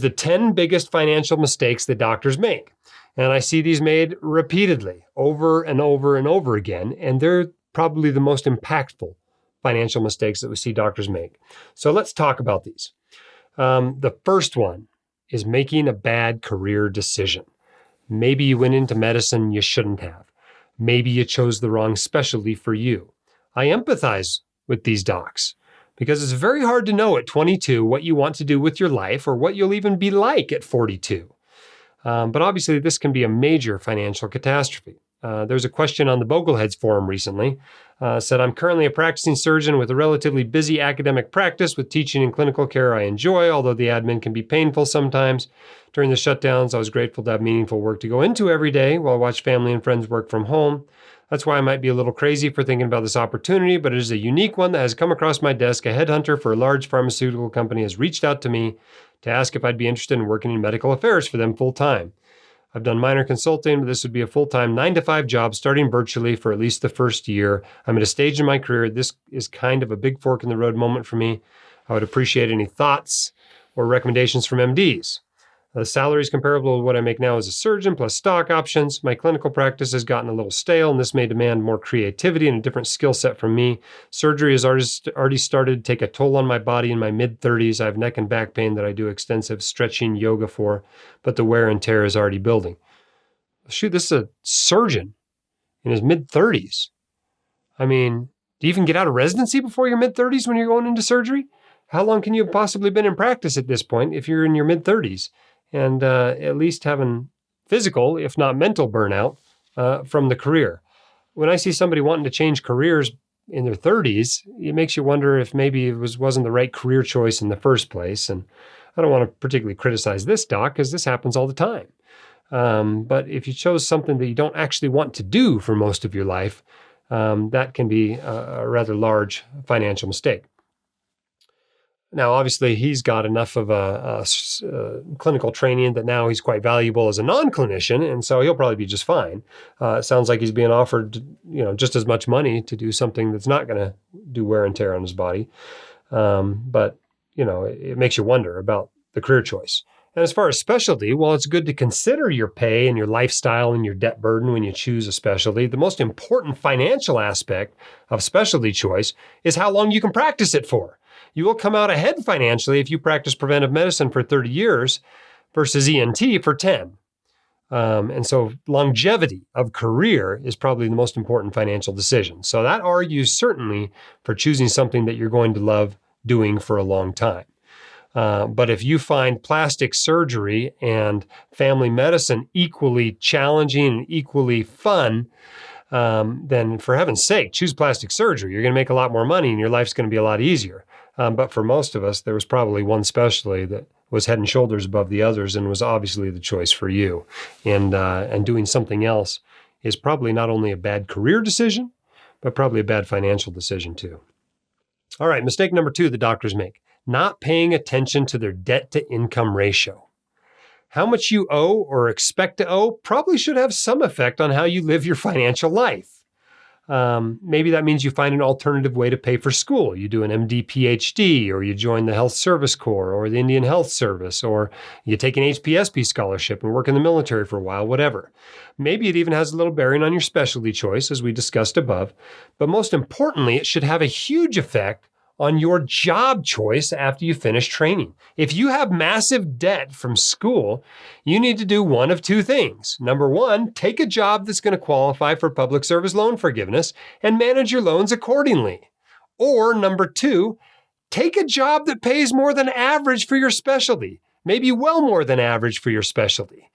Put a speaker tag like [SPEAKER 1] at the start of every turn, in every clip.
[SPEAKER 1] The 10 biggest financial mistakes that doctors make. And I see these made repeatedly over and over and over again. And they're probably the most impactful financial mistakes that we see doctors make. So let's talk about these. The first one is making a bad career decision. Maybe you went into medicine you shouldn't have. Maybe you chose the wrong specialty for you. I empathize with these docs because it's very hard to know at 22 what you want to do with your life or what you'll even be like at 42. But obviously, this can be a major financial catastrophe. There's a question on the Bogleheads forum recently. Said, I'm currently a practicing surgeon with a relatively busy academic practice with teaching and clinical care I enjoy, although the admin can be painful sometimes. During the shutdowns, I was grateful to have meaningful work to go into every day while I watch family and friends work from home. That's why I might be a little crazy for thinking about this opportunity, but it is a unique one that has come across my desk. A headhunter for a large pharmaceutical company has reached out to me to ask if I'd be interested in working in medical affairs for them full time. I've done minor consulting, but this would be a full-time 9-to-5 job starting virtually for at least the first year. I'm at a stage in my career. This is kind of a big fork in the road moment for me. I would appreciate any thoughts or recommendations from MDs. The salary is comparable to what I make now as a surgeon, plus stock options. My clinical practice has gotten a little stale, and this may demand more creativity and a different skill set from me. Surgery has already started to take a toll on my body in my mid-30s. I have neck and back pain that I do extensive stretching yoga for, but the wear and tear is already building. Shoot, this is a surgeon in his mid-30s. I mean, do you even get out of residency before your mid-30s when you're going into surgery? How long can you have possibly been in practice at this point if you're in your mid-30s? And at least having physical, if not mental burnout from the career. When I see somebody wanting to change careers in their 30s, it makes you wonder if maybe it wasn't the right career choice in the first place. And I don't want to particularly criticize this doc because this happens all the time. But if you chose something that you don't actually want to do for most of your life, that can be a rather large financial mistake. Now, obviously, he's got enough of a clinical training that now he's quite valuable as a non-clinician, and so he'll probably be just fine. It sounds like he's being offered, just as much money to do something that's not going to do wear and tear on his body. But it makes you wonder about the career choice. And as far as specialty, while it's good to consider your pay and your lifestyle and your debt burden when you choose a specialty, the most important financial aspect of specialty choice is how long you can practice it for. You will come out ahead financially if you practice preventive medicine for 30 years versus ENT for 10. And so longevity of career is probably the most important financial decision. So that argues certainly for choosing something that you're going to love doing for a long time. But if you find plastic surgery and family medicine equally challenging and equally fun, then for heaven's sake, choose plastic surgery. You're going to make a lot more money and your life's going to be a lot easier. But for most of us, there was probably one specialty that was head and shoulders above the others and was obviously the choice for you. And doing something else is probably not only a bad career decision, but probably a bad financial decision too. All right, mistake number 2 the doctors make, not paying attention to their debt-to-income ratio. How much you owe or expect to owe probably should have some effect on how you live your financial life. Maybe that means you find an alternative way to pay for school. You do an MD, PhD, or you join the Health Service Corps or the Indian Health Service, or you take an HPSP scholarship and work in the military for a while, whatever. Maybe it even has a little bearing on your specialty choice, as we discussed above. But most importantly, it should have a huge effect on your job choice after you finish training. If you have massive debt from school, you need to do one of 2 things. Number 1, take a job that's going to qualify for public service loan forgiveness and manage your loans accordingly. Or number 2, take a job that pays more than average for your specialty, maybe well more than average for your specialty.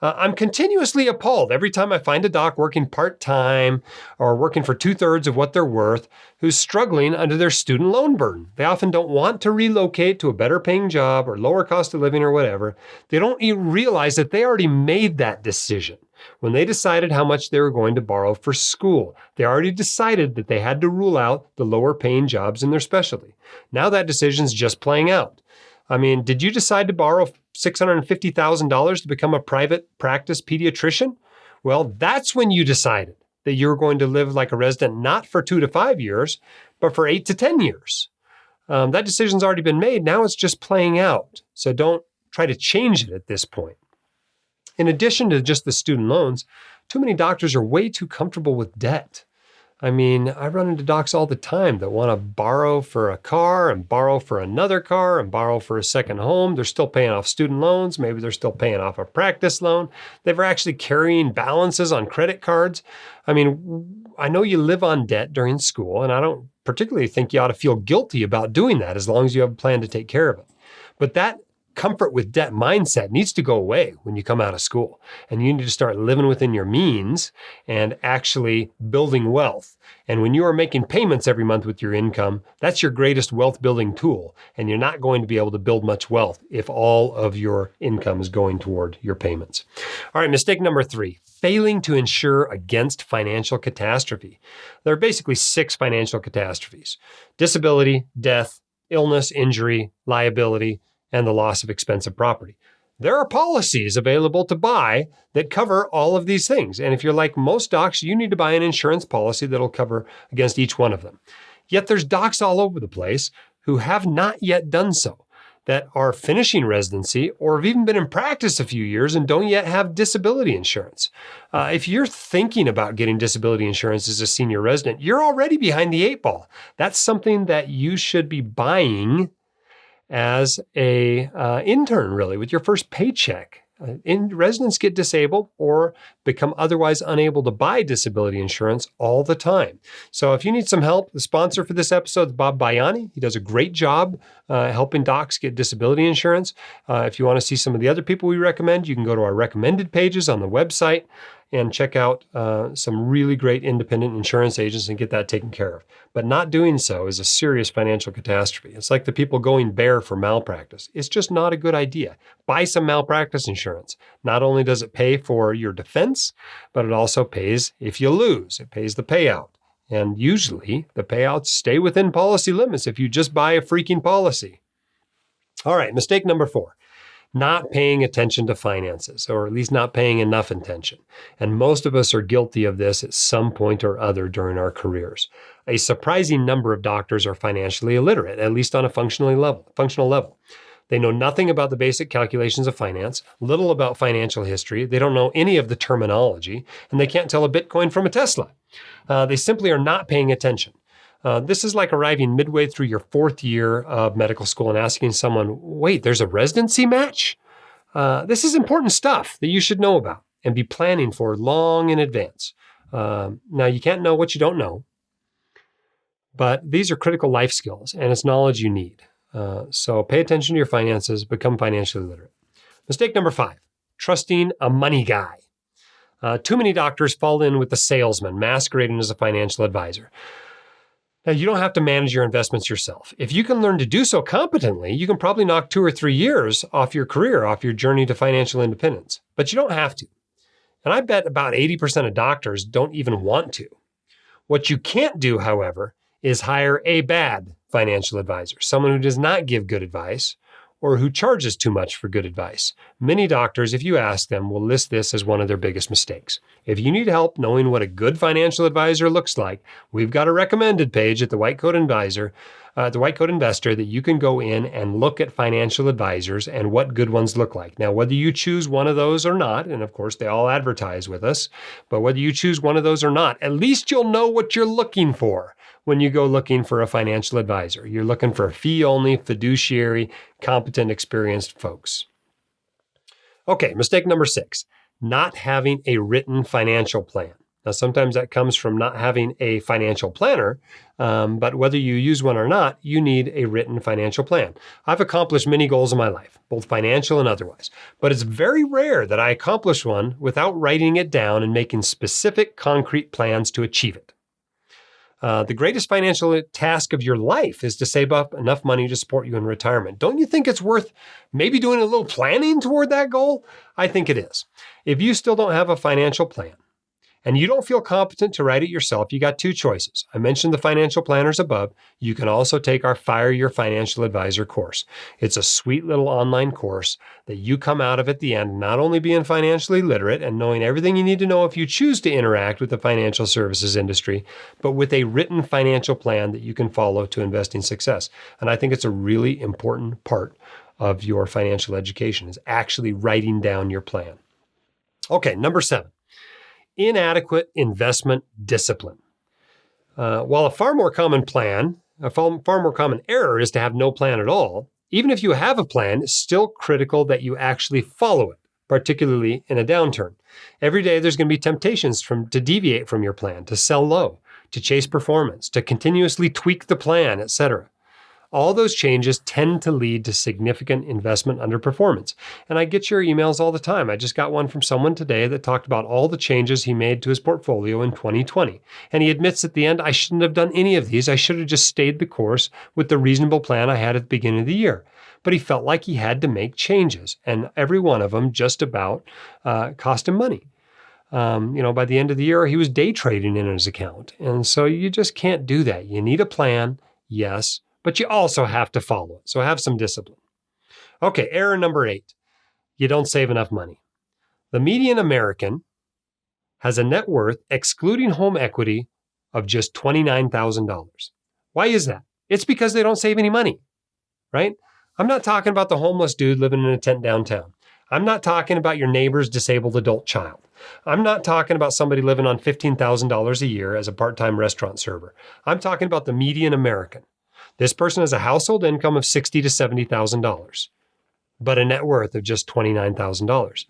[SPEAKER 1] I'm continuously appalled every time I find a doc working part-time or working for 2/3 of what they're worth who's struggling under their student loan burden. They often don't want to relocate to a better paying job or lower cost of living or whatever. They don't even realize that they already made that decision when they decided how much they were going to borrow for school. They already decided that they had to rule out the lower paying jobs in their specialty. Now that decision's just playing out. I mean, did you decide to borrow $650,000 to become a private practice pediatrician? Well, that's when you decided that you're going to live like a resident, not for 2 to 5 years, but for 8 to 10 years. That decision's already been made. Now it's just playing out. So don't try to change it at this point. In addition to just the student loans, too many doctors are way too comfortable with debt. I mean, I run into docs all the time that want to borrow for a car and borrow for another car and borrow for a second home. They're still paying off student loans. Maybe they're still paying off a practice loan. They're actually carrying balances on credit cards. I mean, I know you live on debt during school, and I don't particularly think you ought to feel guilty about doing that as long as you have a plan to take care of it. But that comfort with debt mindset needs to go away when you come out of school. And you need to start living within your means and actually building wealth. And when you are making payments every month with your income, that's your greatest wealth building tool. And you're not going to be able to build much wealth if all of your income is going toward your payments. All right, mistake number 3, failing to insure against financial catastrophe. There are basically 6 financial catastrophes: disability, death, illness, injury, liability, and the loss of expensive property. There are policies available to buy that cover all of these things. And if you're like most docs, you need to buy an insurance policy that'll cover against each one of them. Yet there's docs all over the place who have not yet done so, that are finishing residency or have even been in practice a few years and don't yet have disability insurance. If you're thinking about getting disability insurance as a senior resident, you're already behind the 8 ball. That's something that you should be buying as a intern, really, with your first paycheck. Residents get disabled or become otherwise unable to buy disability insurance all the time. So if you need some help, the sponsor for this episode is Bob Bayani. He does a great job helping docs get disability insurance. If you want to see some of the other people we recommend, you can go to our recommended pages on the website and check out some really great independent insurance agents and get that taken care of. But not doing so is a serious financial catastrophe. It's like the people going bare for malpractice. It's just not a good idea. Buy some malpractice insurance. Not only does it pay for your defense, but it also pays if you lose. It pays the payout. And usually the payouts stay within policy limits if you just buy a freaking policy. All right, mistake number 4. Not paying attention to finances, or at least not paying enough attention. And most of us are guilty of this at some point or other during our careers. A surprising number of doctors are financially illiterate, at least on a functional level. They know nothing about the basic calculations of finance, little about financial history. They don't know any of the terminology, and they can't tell a Bitcoin from a Tesla. They simply are not paying attention. This is like arriving midway through your 4th year of medical school and asking someone, wait, there's a residency match? This is important stuff that you should know about and be planning for long in advance. Now, you can't know what you don't know, but these are critical life skills, and it's knowledge you need. So pay attention to your finances, become financially literate. Mistake number 5, trusting a money guy. Too many doctors fall in with the salesman masquerading as a financial advisor. Now, you don't have to manage your investments yourself. If you can learn to do so competently, you can probably knock 2 or 3 years off your career, off your journey to financial independence. But you don't have to. And I bet about 80% of doctors don't even want to. What you can't do, however, is hire a bad financial advisor, someone who does not give good advice or who charges too much for good advice. Many doctors, if you ask them, will list this as one of their biggest mistakes. If you need help knowing what a good financial advisor looks like, we've got a recommended page at the White Coat Investor that you can go in and look at financial advisors and what good ones look like. Now, whether you choose one of those or not, and of course they all advertise with us, but whether you choose one of those or not, at least you'll know what you're looking for when you go looking for a financial advisor. You're looking for fee-only, fiduciary, competent, experienced folks. Okay, mistake number 6, not having a written financial plan. Now, sometimes that comes from not having a financial planner, but whether you use one or not, you need a written financial plan. I've accomplished many goals in my life, both financial and otherwise, but it's very rare that I accomplish one without writing it down and making specific, concrete plans to achieve it. The greatest financial task of your life is to save up enough money to support you in retirement. Don't you think it's worth maybe doing a little planning toward that goal? I think it is. If you still don't have a financial plan and you don't feel competent to write it yourself, you got 2 choices. I mentioned the financial planners above. You can also take our Fire Your Financial Advisor course. It's a sweet little online course that you come out of at the end, not only being financially literate and knowing everything you need to know if you choose to interact with the financial services industry, but with a written financial plan that you can follow to investing success. And I think it's a really important part of your financial education, is actually writing down your plan. Okay, number 7, inadequate investment discipline. While a far more common error is to have no plan at all, even if you have a plan, it's still critical that you actually follow it, particularly in a downturn. Every day there's going to be temptations to deviate from your plan, to sell low, to chase performance, to continuously tweak the plan, etc. All those changes tend to lead to significant investment underperformance. And I get your emails all the time. I just got one from someone today that talked about all the changes he made to his portfolio in 2020. And he admits at the end, I shouldn't have done any of these. I should have just stayed the course with the reasonable plan I had at the beginning of the year. But he felt like he had to make changes. And every one of them just about cost him money. By the end of the year, he was day trading in his account. And so you just can't do that. You need a plan, yes, but you also have to follow it. So have some discipline. Okay, error number 8. You don't save enough money. The median American has a net worth, excluding home equity, of just $29,000. Why is that? It's because they don't save any money, right? I'm not talking about the homeless dude living in a tent downtown. I'm not talking about your neighbor's disabled adult child. I'm not talking about somebody living on $15,000 a year as a part-time restaurant server. I'm talking about the median American. This person has a household income of $60,000 to $70,000, but a net worth of just $29,000.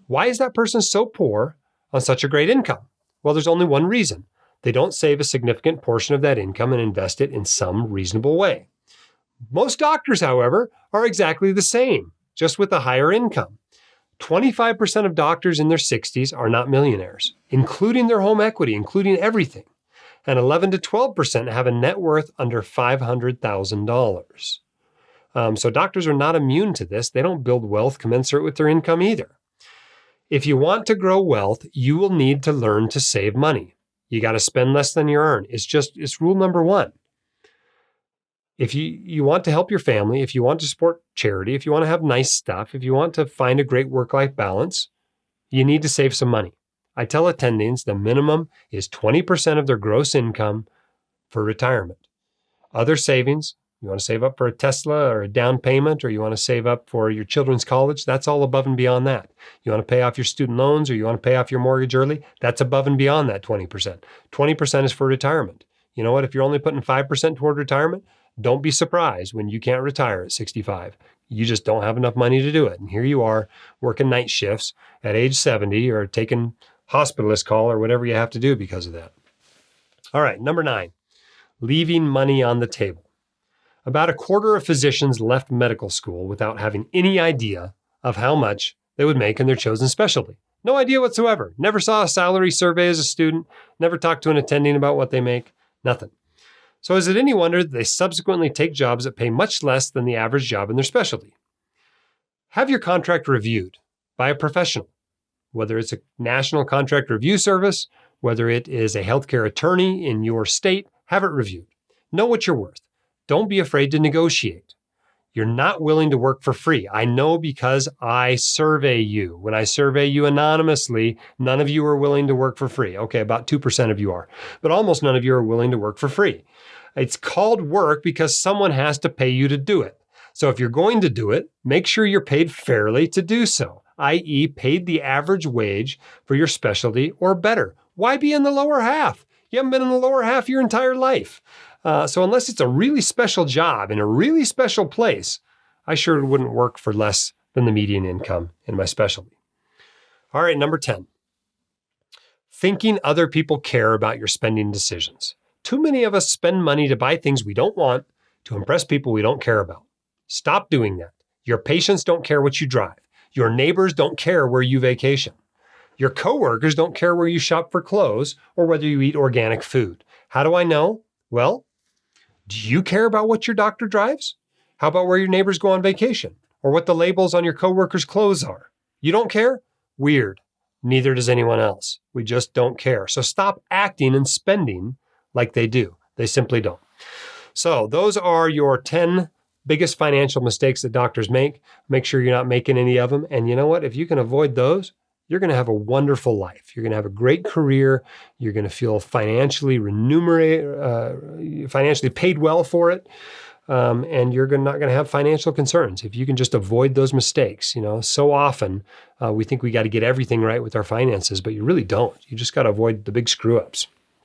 [SPEAKER 1] Why is that person so poor on such a great income? Well, there's only one reason. They don't save a significant portion of that income and invest it in some reasonable way. Most doctors, however, are exactly the same, just with a higher income. 25% of doctors in their 60s are not millionaires, including their home equity, including everything. And 11 to 12% have a net worth under $500,000. So doctors are not immune to this. They don't build wealth commensurate with their income either. If you want to grow wealth, you will need to learn to save money. You got to spend less than you earn. It's rule number 1. If you want to help your family, if you want to support charity, if you want to have nice stuff, if you want to find a great work-life balance, you need to save some money. I tell attendings the minimum is 20% of their gross income for retirement. Other savings, you want to save up for a Tesla or a down payment, or you want to save up for your children's college, that's all above and beyond that. You want to pay off your student loans, or you want to pay off your mortgage early, that's above and beyond that 20%. 20% is for retirement. You know what? If you're only putting 5% toward retirement, don't be surprised when you can't retire at 65. You just don't have enough money to do it. And here you are working night shifts at age 70 or taking hospitalist call or whatever you have to do because of that. All right, number 9, leaving money on the table. About a quarter of physicians left medical school without having any idea of how much they would make in their chosen specialty. No idea whatsoever. Never saw a salary survey as a student, never talked to an attending about what they make, nothing. So is it any wonder that they subsequently take jobs that pay much less than the average job in their specialty? Have your contract reviewed by a professional, whether it's a national contract review service, whether it is a healthcare attorney in your state, have it reviewed. Know what you're worth. Don't be afraid to negotiate. You're not willing to work for free. I know because I survey you. When I survey you anonymously, none of you are willing to work for free. Okay, about 2% of you are, but almost none of you are willing to work for free. It's called work because someone has to pay you to do it. So if you're going to do it, make sure you're paid fairly to do so, i.e. paid the average wage for your specialty or better. Why be in the lower half? You haven't been in the lower half your entire life. So unless it's a really special job in a really special place, I sure wouldn't work for less than the median income in my specialty. All right, number 10. Thinking other people care about your spending decisions. Too many of us spend money to buy things we don't want, to impress people we don't care about. Stop doing that. Your patients don't care what you drive. Your neighbors don't care where you vacation. Your coworkers don't care where you shop for clothes or whether you eat organic food. How do I know? Well, do you care about what your doctor drives? How about where your neighbors go on vacation or what the labels on your coworkers' clothes are? You don't care? Weird. Neither does anyone else. We just don't care. So stop acting and spending like they do. They simply don't. So those are your 10 biggest financial mistakes that doctors make. Make sure you're not making any of them. And you know what? If you can avoid those, you're going to have a wonderful life. You're going to have a great career. You're going to feel financially financially paid well for it. and you're not going to have financial concerns if you can just avoid those mistakes. So often we think we got to get everything right with our finances, but you really don't. You just got to avoid the big screw ups.